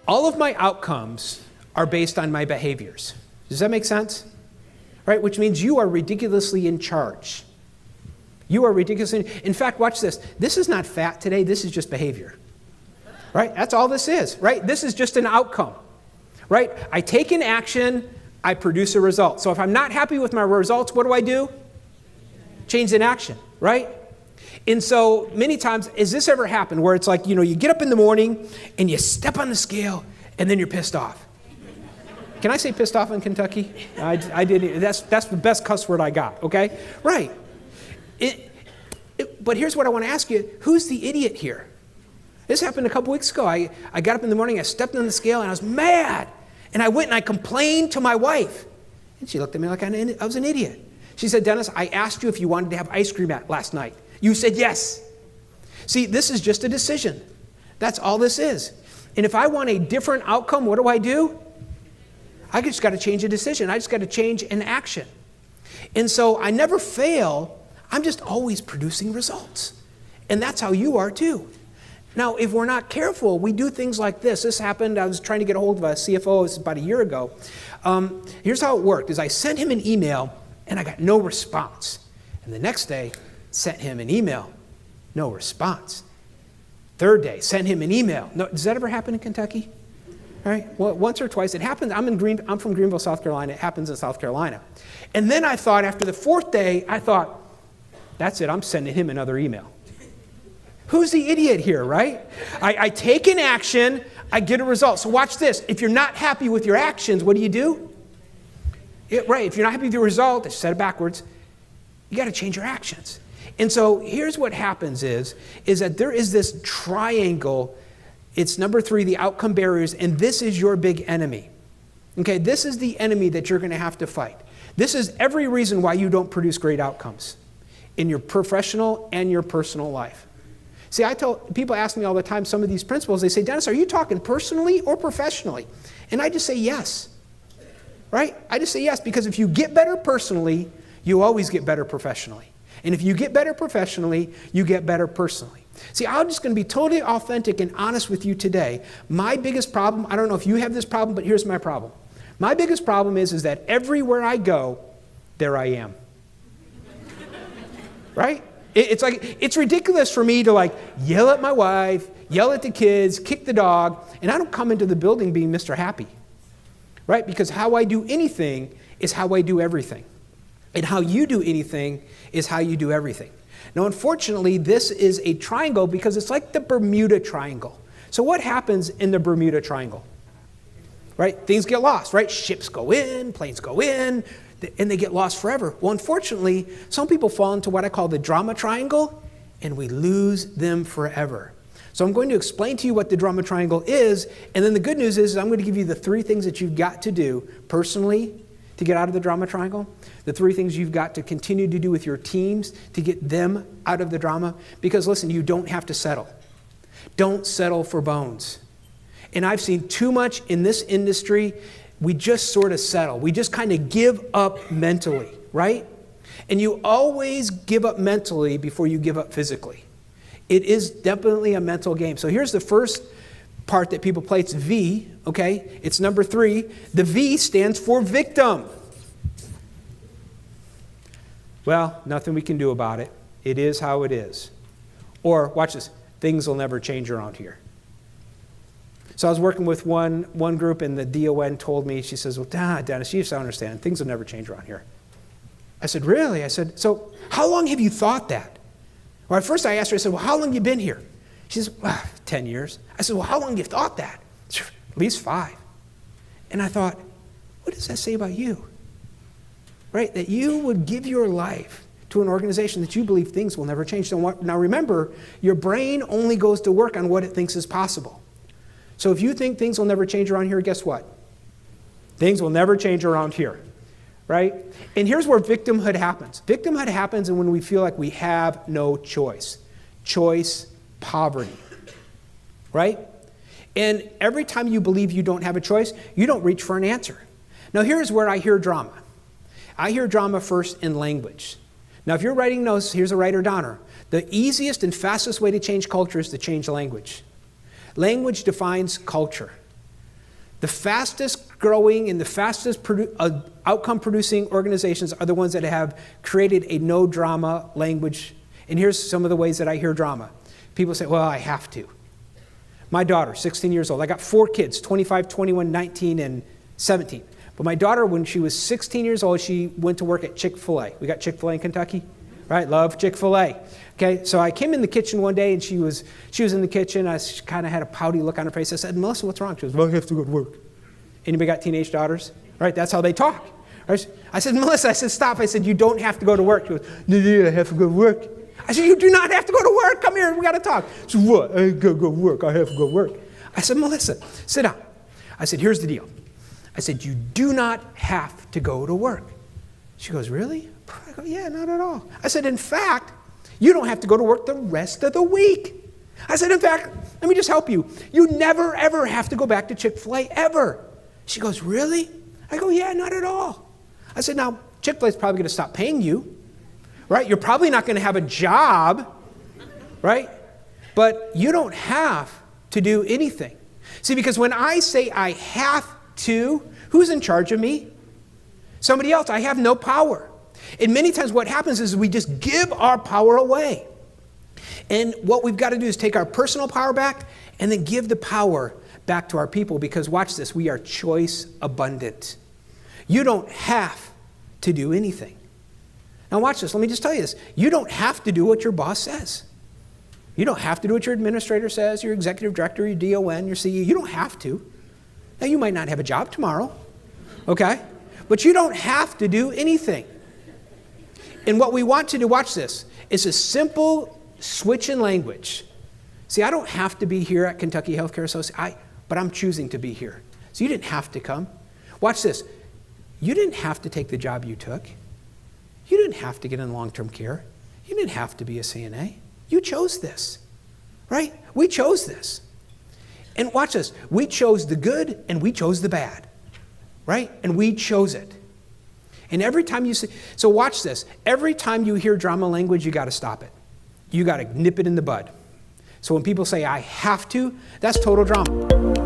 All of my outcomes are based on my behaviors. Does that make sense? Right? Which means you are ridiculously in charge. You are ridiculously, in fact, watch this. This is not fat today, this is just behavior. Right? That's all this is, right? This is just an outcome. Right? I take an action, I produce a result. So if I'm not happy with my results, what do? Change in action, right? And so many times, has this ever happened where it's like, you get up in the morning and you step on the scale and then you're pissed off? Can I say pissed off in Kentucky? I did. That's the best cuss word I got, okay? Right. But here's what I want to ask you. Who's the idiot here? This happened a couple weeks ago. I got up in the morning, I stepped on the scale, and I was mad. And I went and I complained to my wife. And she looked at me like I was an idiot. She said, Dennis, I asked you if you wanted to have ice cream last night. You said yes. See, this is just a decision. That's all this is. And if I want a different outcome, what do? I just got to change a decision. I just got to change an action. And so I never fail. I'm just always producing results. And that's how you are too. Now, if we're not careful, we do things like this. This happened, I was trying to get a hold of a CFO, this was about a year ago. Here's how it worked, is I sent him an email and I got no response. And the next day, sent him an email, no response. Third day, sent him an email. No, does that ever happen in Kentucky? All right, well, once or twice. It happens, I'm from Greenville, South Carolina. It happens in South Carolina. And then I thought, after the fourth day, that's it, I'm sending him another email. Who's the idiot here, right? I take an action, I get a result. So watch this. If you're not happy with your actions, what do? Right, if you're not happy with your result, I said it backwards, you got to change your actions. And so here's what happens is that there is this triangle. It's number 3, the outcome barriers, and this is your big enemy. Okay, this is the enemy that you're going to have to fight. This is every reason why you don't produce great outcomes in your professional and your personal life. See, people ask me all the time some of these principles. They say, Dennis, are you talking personally or professionally? And I just say yes, right? I just say yes, because if you get better personally, you always get better professionally. And if you get better professionally, you get better personally. See, I'm just going to be totally authentic and honest with you today. My biggest problem, I don't know if you have this problem, but here's my problem. My biggest problem is that everywhere I go, there I am. Right? It's ridiculous for me to yell at my wife, yell at the kids, kick the dog, and I don't come into the building being Mr. Happy. Right? Because how I do anything is how I do everything. And how you do anything is how you do everything. Now, unfortunately, this is a triangle because it's like the Bermuda Triangle. So what happens in the Bermuda Triangle? Right? Things get lost, right? Ships go in, planes go in, and they get lost forever. Well, unfortunately, some people fall into what I call the drama triangle, and we lose them forever. So I'm going to explain to you what the drama triangle is, and then the good news is I'm going to give you the 3 things that you've got to do personally to get out of the drama triangle, the 3 things you've got to continue to do with your teams to get them out of the drama. Because listen, you don't have to settle. Don't settle for bones. And I've seen too much in this industry. We just sort of settle. We just kind of give up mentally, right? And you always give up mentally before you give up physically. It is definitely a mental game. So here's the first part that people play. It's V, okay? It's number 3. The V stands for victim. Well, nothing we can do about it. It is how it is. Or, watch this, things will never change around here. So I was working with one group, and the DON told me, she says, well, Dennis, you just don't understand. Things will never change around here. I said, really? I said, so how long have you thought that? Well, at first I asked her, I said, well, how long have you been here? She says, 10 years. I said, well, how long have you thought that? At least 5. And I thought, what does that say about you? Right? That you would give your life to an organization that you believe things will never change. Now remember, your brain only goes to work on what it thinks is possible. So if you think things will never change around here, guess what? Things will never change around here, right? And here's where victimhood happens. Victimhood happens when we feel like we have no choice. Choice, poverty, right? And every time you believe you don't have a choice, you don't reach for an answer. Now here's where I hear drama. I hear drama first in language. Now if you're writing notes, here's a writer-downer. The easiest and fastest way to change culture is to change language. Language defines culture, The fastest growing and the fastest outcome producing organizations are the ones that have created a no drama language. And here's some of the ways that I hear drama. People say, well, I have to. My daughter, 16 years old. I got 4 kids, 25, 21, 19, and 17. But my daughter, when she was 16 years old, she went to work at Chick-fil-A. We got Chick-fil-A in Kentucky, right? Love Chick-fil-A. Okay, so I came in the kitchen one day, and she was in the kitchen. I kind of had a pouty look on her face. I said, Melissa, what's wrong? She goes, well, I have to go to work. Anybody got teenage daughters? Right, that's how they talk. Right? I said, Melissa, stop. I said, you don't have to go to work. She goes, no, I have to go to work. I said, you do not have to go to work. Come here, we got to talk. She said, what? I gotta go work. I have to go work. I said, Melissa, sit down. I said, here's the deal. I said, you do not have to go to work. She goes, really? I go, yeah, not at all. I said, in fact, you don't have to go to work the rest of the week. I said, in fact, let me just help you. You never, ever have to go back to Chick-fil-A, ever. She goes, really? I go, yeah, not at all. I said, now, Chick-fil-A is probably going to stop paying you, right? You're probably not going to have a job, right? But you don't have to do anything. See, because when I say I have to, who's in charge of me? Somebody else. I have no power. And many times what happens is we just give our power away. And what we've got to do is take our personal power back and then give the power back to our people, because watch this, we are choice abundant. You don't have to do anything. Now watch this, let me just tell you this. You don't have to do what your boss says. You don't have to do what your administrator says, your executive director, your DON, your CEO. You don't have to. Now you might not have a job tomorrow, okay? But you don't have to do anything. And what we want to do, watch this, is a simple switch in language. See, I don't have to be here at Kentucky Healthcare Association, but I'm choosing to be here. So you didn't have to come. Watch this. You didn't have to take the job you took. You didn't have to get in long-term care. You didn't have to be a CNA. You chose this, right? We chose this. And watch this. We chose the good and we chose the bad, right? And we chose it. And every time you see, so watch this. Every time you hear drama language, you got to stop it. You got to nip it in the bud. So when people say, I have to, that's total drama.